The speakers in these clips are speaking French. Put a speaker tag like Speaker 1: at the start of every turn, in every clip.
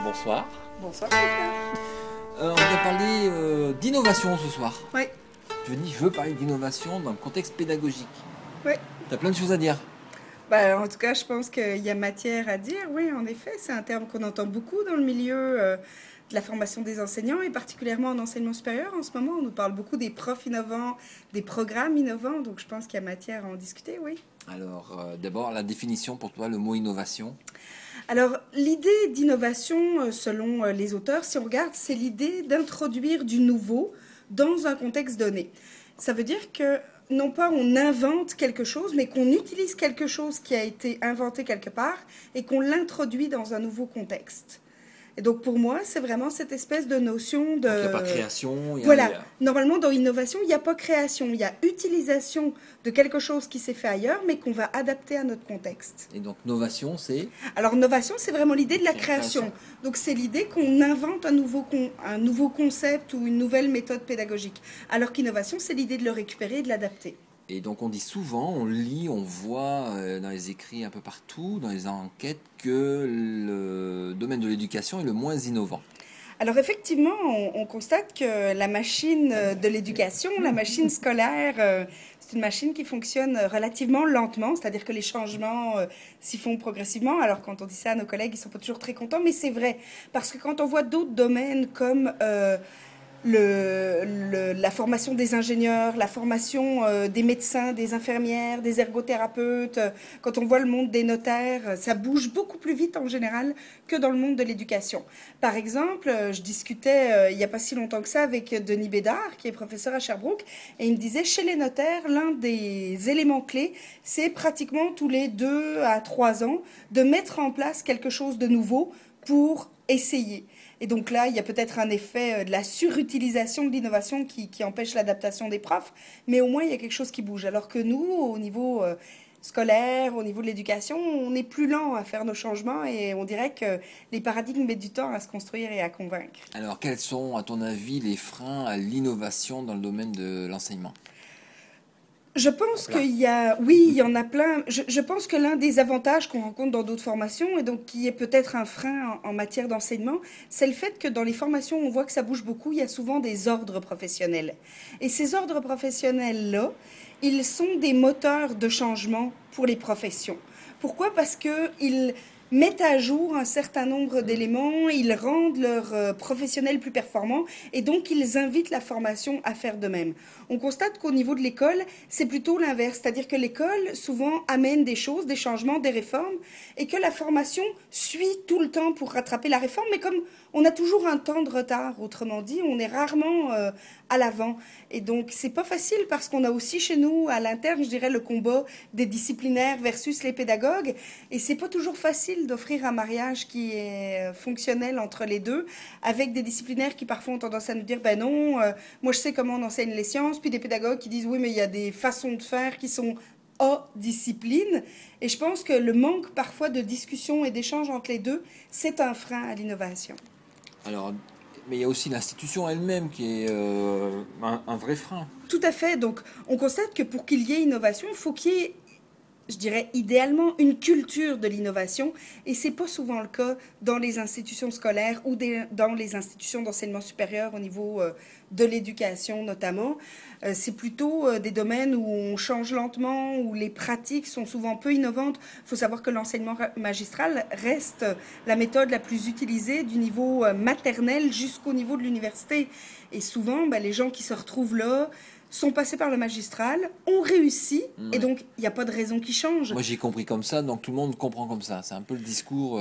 Speaker 1: Bonsoir.
Speaker 2: Bonsoir, Christophe.
Speaker 1: On va parler d'innovation ce soir.
Speaker 2: Oui,
Speaker 1: Je veux parler d'innovation dans le contexte pédagogique.
Speaker 2: oui.
Speaker 1: Tu as plein de choses à dire.
Speaker 2: Bah, en tout cas, je pense qu'il y a matière à dire. Oui, en effet, c'est un terme qu'on entend beaucoup dans le milieu de la formation des enseignants et particulièrement en enseignement supérieur. En ce moment, on nous parle beaucoup des profs innovants, des programmes innovants. Donc, je pense qu'il y a matière à en discuter, oui.
Speaker 1: Alors, d'abord, la définition pour toi, le mot innovation.
Speaker 2: Alors, l'idée d'innovation, selon les auteurs, si on regarde, c'est l'idée d'introduire du nouveau dans un contexte donné. Ça veut dire que non pas on invente quelque chose, mais qu'on utilise quelque chose qui a été inventé quelque part et qu'on l'introduit dans un nouveau contexte. Et donc pour moi, c'est vraiment cette espèce de notion de...
Speaker 1: Donc, il n'y a pas de création.
Speaker 2: Voilà, normalement dans innovation, il n'y a pas création, il y a utilisation de quelque chose qui s'est fait ailleurs, mais qu'on va adapter à notre contexte.
Speaker 1: Et donc, novation, c'est...
Speaker 2: Alors, novation, c'est vraiment l'idée de la création.
Speaker 1: Création.
Speaker 2: Donc, c'est l'idée qu'on invente un nouveau concept ou une nouvelle méthode pédagogique. Alors qu'innovation, c'est l'idée de le récupérer et de l'adapter.
Speaker 1: Et donc, on dit souvent, on lit, on voit dans les écrits un peu partout, dans les enquêtes, que le domaine de l'éducation est le moins innovant.
Speaker 2: Alors effectivement, on constate que la machine de l'éducation, la machine scolaire, c'est une machine qui fonctionne relativement lentement, c'est-à-dire que les changements s'y font progressivement. Alors quand on dit ça à nos collègues, ils sont pas toujours très contents, mais c'est vrai. Parce que quand on voit d'autres domaines comme la formation des ingénieurs, la formation des médecins, des infirmières, des ergothérapeutes, quand on voit le monde des notaires, ça bouge beaucoup plus vite en général que dans le monde de l'éducation. Par exemple, je discutais il n'y a pas si longtemps que ça avec Denis Bédard, qui est professeur à Sherbrooke, et il me disait, chez les notaires, l'un des éléments clés, c'est pratiquement tous les 2 à 3 ans de mettre en place quelque chose de nouveau pour essayer. Et donc là, il y a peut-être un effet de la surutilisation de l'innovation qui empêche l'adaptation des profs, mais au moins il y a quelque chose qui bouge. Alors que nous, au niveau scolaire, au niveau de l'éducation, on est plus lent à faire nos changements et on dirait que les paradigmes mettent du temps à se construire et à convaincre.
Speaker 1: Alors, quels sont, à ton avis, les freins à l'innovation dans le domaine de l'enseignement ?
Speaker 2: Je pense qu'il y a, oui, il y en a plein. Je pense que l'un des avantages qu'on rencontre dans d'autres formations, et donc qui est peut-être un frein en matière d'enseignement, c'est le fait que dans les formations, on voit que ça bouge beaucoup, il y a souvent des ordres professionnels. Et ces ordres professionnels-là, ils sont des moteurs de changement pour les professions. Pourquoi? Parce qu'ils mettent à jour un certain nombre d'éléments, ils rendent leurs professionnels plus performants et donc ils invitent la formation à faire de même. On constate qu'au niveau de l'école, c'est plutôt l'inverse, c'est-à-dire que l'école souvent amène des choses, des changements, des réformes et que la formation suit tout le temps pour rattraper la réforme, mais comme on a toujours un temps de retard, autrement dit, on est rarement à l'avant. Et donc c'est pas facile parce qu'on a aussi chez nous à l'interne, je dirais, le combat des disciplinaires versus les pédagogues et c'est pas toujours facile d'offrir un mariage qui est fonctionnel entre les deux, avec des disciplinaires qui parfois ont tendance à nous dire ben non, moi je sais comment on enseigne les sciences, puis des pédagogues qui disent oui mais il y a des façons de faire qui sont hors discipline. Et je pense que le manque parfois de discussion et d'échange entre les deux, c'est un frein à l'innovation.
Speaker 1: Alors, mais il y a aussi l'institution elle-même qui est un vrai frein.
Speaker 2: Tout à fait. Donc, on constate que pour qu'il y ait innovation, il faut qu'il y ait, je dirais, idéalement, une culture de l'innovation. Et ce n'est pas souvent le cas dans les institutions scolaires ou dans les institutions d'enseignement supérieur au niveau de l'éducation notamment. C'est plutôt des domaines où on change lentement, où les pratiques sont souvent peu innovantes. Il faut savoir que l'enseignement magistral reste la méthode la plus utilisée du niveau maternel jusqu'au niveau de l'université. Et souvent, les gens qui se retrouvent là sont passés par le magistral, ont réussi, et donc il n'y a pas de raison qui change.
Speaker 1: Moi j'ai compris comme ça, donc tout le monde comprend comme ça. C'est un peu le discours...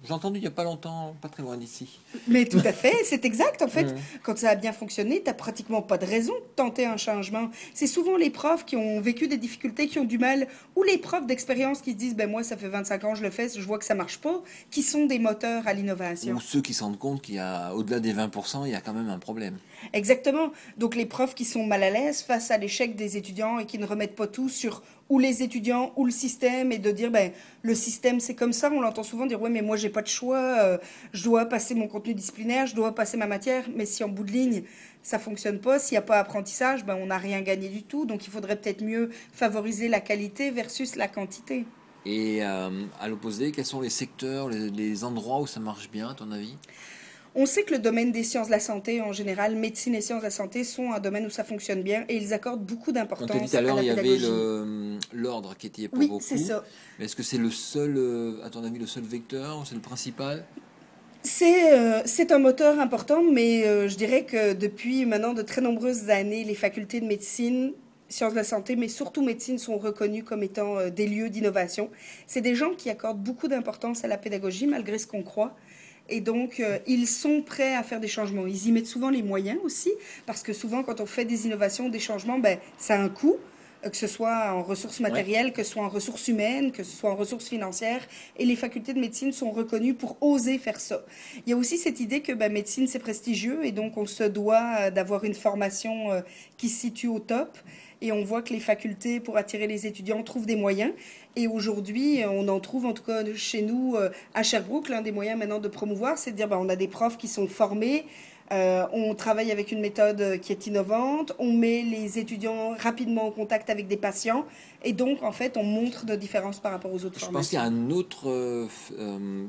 Speaker 1: J'ai entendu il n'y a pas longtemps, pas très loin d'ici.
Speaker 2: Mais tout à fait, c'est exact. En fait, quand ça a bien fonctionné, tu n'as pratiquement pas de raison de tenter un changement. C'est souvent les profs qui ont vécu des difficultés, qui ont du mal, ou les profs d'expérience qui se disent ben moi ça fait 25 ans que je le fais, je vois que ça marche pas, qui sont des moteurs à l'innovation.
Speaker 1: Ou ceux qui se rendent compte qu'il y a, au-delà des 20%, il y a quand même un problème.
Speaker 2: Exactement. Donc les profs qui sont mal à l'aise face à l'échec des étudiants et qui ne remettent pas tout sur ou les étudiants ou le système et de dire ben le système c'est comme ça. On l'entend souvent dire ouais mais moi j'ai pas de choix, je dois passer mon contenu disciplinaire, je dois passer ma matière, mais si en bout de ligne ça fonctionne pas, s'il n'y a pas apprentissage, ben on n'a rien gagné du tout. Donc il faudrait peut-être mieux favoriser la qualité versus la quantité.
Speaker 1: Et à l'opposé, quels sont les secteurs, les endroits où ça marche bien, à ton avis?
Speaker 2: On sait que le domaine des sciences de la santé, en général, médecine et sciences de la santé, sont un domaine où ça fonctionne bien et ils accordent beaucoup
Speaker 1: On t'a dit tout
Speaker 2: d'importance
Speaker 1: à
Speaker 2: à
Speaker 1: l'heure,
Speaker 2: la
Speaker 1: il y avait
Speaker 2: pédagogie.
Speaker 1: l'ordre qui était pour
Speaker 2: Oui, c'est
Speaker 1: beaucoup.
Speaker 2: ça.
Speaker 1: Mais est-ce que c'est le seul, à ton avis, le seul vecteur, ou c'est le principal?
Speaker 2: C'est un moteur important, mais je dirais que depuis maintenant de très nombreuses années, les facultés de médecine, sciences de la santé, mais surtout médecine, sont reconnues comme étant des lieux d'innovation. C'est des gens qui accordent beaucoup d'importance à la pédagogie, malgré ce qu'on croit. Et donc, ils sont prêts à faire des changements. Ils y mettent souvent les moyens aussi, parce que souvent, quand on fait des innovations, des changements, ben, ça a un coût, que ce soit en ressources
Speaker 1: Ouais.
Speaker 2: matérielles, que ce soit en ressources humaines, que ce soit en ressources financières. Et les facultés de médecine sont reconnues pour oser faire ça. Il y a aussi cette idée que ben, médecine, c'est prestigieux, et donc on se doit d'avoir une formation qui se situe au top. Et on voit que les facultés, pour attirer les étudiants, trouvent des moyens. Et aujourd'hui, on en trouve, en tout cas chez nous, à Sherbrooke, l'un des moyens maintenant de promouvoir, c'est de dire, ben, on a des profs qui sont formés, on travaille avec une méthode qui est innovante, on met les étudiants rapidement en contact avec des patients, et donc, en fait, on montre nos différences par rapport aux autres
Speaker 1: Je pense qu'il y a
Speaker 2: formations.
Speaker 1: un autre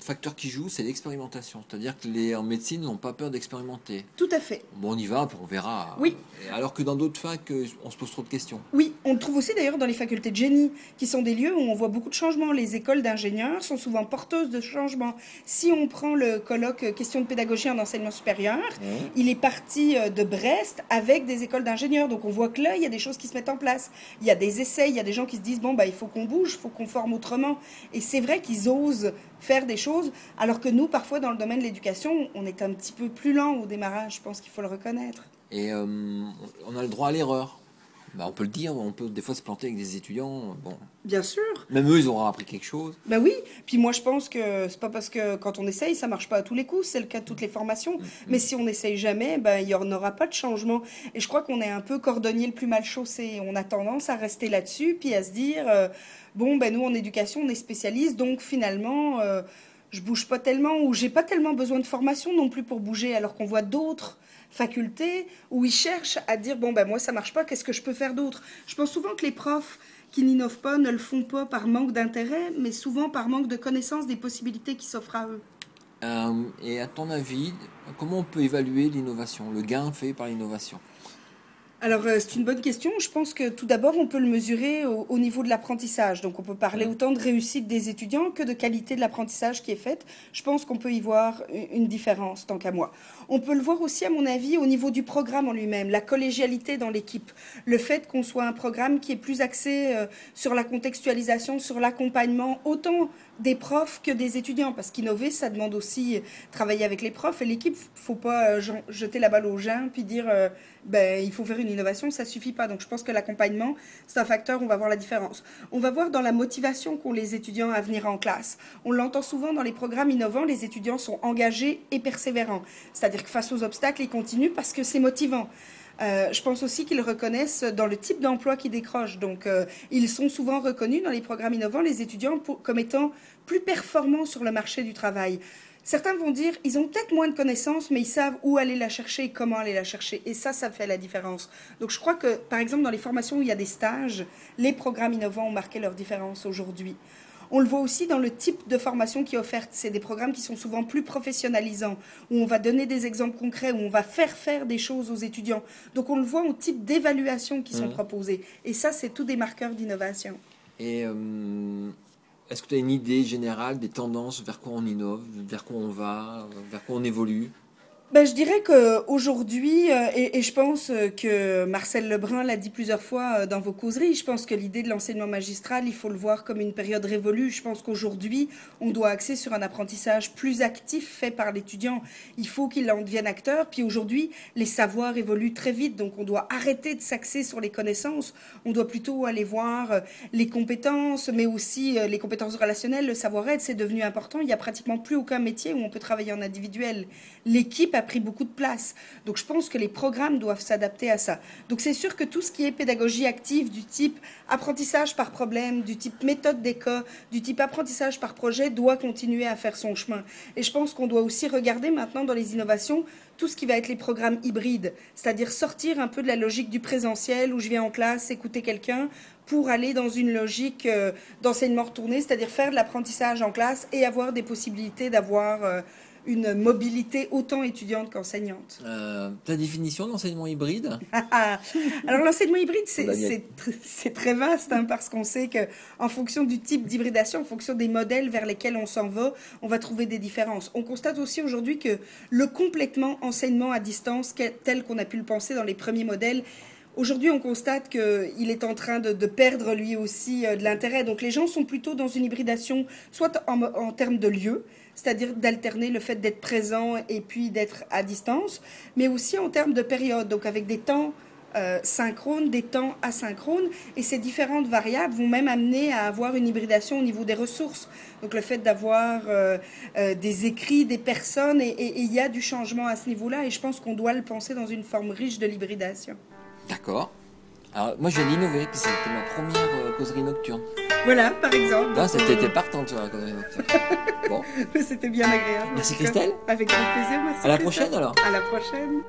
Speaker 1: facteur qui joue, c'est l'expérimentation. C'est-à-dire que les en médecine n'ont pas peur d'expérimenter.
Speaker 2: Tout à fait.
Speaker 1: Bon, on y va, puis on verra.
Speaker 2: Oui,
Speaker 1: Et alors que dans d'autres facs, on se pose trop de questions.
Speaker 2: oui, on le trouve aussi d'ailleurs dans les facultés de génie, qui sont des lieux où on voit beaucoup de changements. Les écoles d'ingénieurs sont souvent porteuses de changements. Si on prend le colloque Questions de pédagogie en enseignement supérieur,
Speaker 1: Hein.
Speaker 2: il est parti de Brest avec des écoles d'ingénieurs. Donc on voit que là, il y a des choses qui se mettent en place. Il y a des essais, il y a des gens qui se disent, bon, bah, il faut qu'on bouge, il faut qu'on forme autrement. Et c'est vrai qu'ils osent faire des choses, alors que nous, parfois, dans le domaine de l'éducation, on est un petit peu plus lent au démarrage. Je pense qu'il faut le reconnaître.
Speaker 1: Et on a le droit à l'erreur. Bah, on peut le dire, on peut des fois se planter avec des étudiants. Bon,
Speaker 2: Bien sûr.
Speaker 1: même eux, ils auront appris quelque chose.
Speaker 2: Ben oui, puis moi je pense que c'est pas parce que quand on essaye, ça marche pas à tous les coups, c'est le cas de toutes les formations. Mais si on n'essaye jamais, ben il y en aura pas de changement. Et je crois qu'on est un peu cordonnier le plus mal chaussé. On a tendance à rester là-dessus, puis à se dire bon ben nous en éducation on est spécialiste, donc finalement je bouge pas tellement ou j'ai pas tellement besoin de formation non plus pour bouger, alors qu'on voit d'autres facultés où ils cherchent à dire bon ben moi ça marche pas, qu'est-ce que je peux faire d'autre. Je pense souvent que les profs qui n'innovent pas ne le font pas par manque d'intérêt, mais souvent par manque de connaissance des possibilités qui s'offrent à eux.
Speaker 1: Et à ton avis, comment on peut évaluer l'innovation, le gain fait par l'innovation?
Speaker 2: Alors, c'est une bonne question. Je pense que tout d'abord, on peut le mesurer au niveau de l'apprentissage. Donc, on peut parler
Speaker 1: Hein.
Speaker 2: autant de réussite des étudiants que de qualité de l'apprentissage qui est faite. Je pense qu'on peut y voir une différence, tant qu'à moi. On peut le voir aussi, à mon avis, au niveau du programme en lui-même, la collégialité dans l'équipe. Le fait qu'on soit un programme qui est plus axé sur la contextualisation, sur l'accompagnement, autant des profs que des étudiants. Parce qu'innover, ça demande aussi travailler avec les profs et l'équipe. Faut pas jeter la balle aux gens puis dire ben, il faut faire une innovation, ça suffit pas. Donc je pense que l'accompagnement, c'est un facteur, on va voir la différence. On va voir dans la motivation qu'ont les étudiants à venir en classe. On l'entend souvent dans les programmes innovants, les étudiants sont engagés et persévérants. C'est-à-dire que face aux obstacles, ils continuent parce que c'est motivant. Je pense aussi qu'ils reconnaissent dans le type d'emploi qu'ils décrochent. Donc, ils sont souvent reconnus dans les programmes innovants, les étudiants, comme étant plus performants sur le marché du travail. Certains vont dire, ils ont peut-être moins de connaissances, mais ils savent où aller la chercher et comment aller la chercher. Et ça fait la différence. Donc, je crois que, par exemple, dans les formations où il y a des stages, les programmes innovants ont marqué leur différence aujourd'hui. On le voit aussi dans le type de formation qui est offerte. C'est des programmes qui sont souvent plus professionnalisants, où on va donner des exemples concrets, où on va faire des choses aux étudiants. Donc on le voit au type d'évaluation qui sont
Speaker 1: Hein.
Speaker 2: proposées. Et ça, c'est tout des marqueurs d'innovation.
Speaker 1: Et est-ce que tu as une idée générale des tendances vers quoi on innove, vers quoi on va, vers quoi on évolue?
Speaker 2: Ben, je dirais qu'aujourd'hui, et je pense que Marcel Lebrun l'a dit plusieurs fois dans vos causeries, je pense que l'idée de l'enseignement magistral, il faut le voir comme une période révolue. Je pense qu'aujourd'hui, on doit axer sur un apprentissage plus actif fait par l'étudiant. Il faut qu'il en devienne acteur. Puis aujourd'hui, les savoirs évoluent très vite, donc on doit arrêter de s'axer sur les connaissances. On doit plutôt aller voir les compétences, mais aussi les compétences relationnelles, le savoir-être, c'est devenu important. Il n'y a pratiquement plus aucun métier où on peut travailler en individuel. L'équipe a pris beaucoup de place. Donc je pense que les programmes doivent s'adapter à ça. Donc c'est sûr que tout ce qui est pédagogie active du type apprentissage par problème, du type méthode des cas, du type apprentissage par projet doit continuer à faire son chemin. Et je pense qu'on doit aussi regarder maintenant dans les innovations tout ce qui va être les programmes hybrides, c'est-à-dire sortir un peu de la logique du présentiel où je viens en classe écouter quelqu'un pour aller dans une logique d'enseignement retourné, c'est-à-dire faire de l'apprentissage en classe et avoir des possibilités d'avoir une mobilité autant étudiante qu'enseignante.
Speaker 1: Ta définition d'enseignement hybride?
Speaker 2: Alors l'enseignement hybride, c'est très vaste, hein, parce qu'on sait qu'en fonction du type d'hybridation, en fonction des modèles vers lesquels on s'en va, on va trouver des différences. On constate aussi aujourd'hui que le complètement enseignement à distance, tel qu'on a pu le penser dans les premiers modèles, aujourd'hui, on constate qu'il est en train de perdre lui aussi de l'intérêt. Donc les gens sont plutôt dans une hybridation, soit en termes de lieu, c'est-à-dire d'alterner le fait d'être présent et puis d'être à distance, mais aussi en termes de période, donc avec des temps synchrones, des temps asynchrones, et ces différentes variables vont même amener à avoir une hybridation au niveau des ressources. Donc le fait d'avoir des écrits, des personnes, et il y a du changement à ce niveau-là, et je pense qu'on doit le penser dans une forme riche de l'hybridation.
Speaker 1: D'accord. Alors, moi, je viens d'innover, puis c'était ma première causerie nocturne.
Speaker 2: Voilà, par exemple.
Speaker 1: Là, c'était partant, tu vois, la causerie nocturne. Bon.
Speaker 2: C'était bien agréable.
Speaker 1: Merci Christelle.
Speaker 2: Avec grand plaisir, merci.
Speaker 1: À la prochaine alors.
Speaker 2: À la prochaine.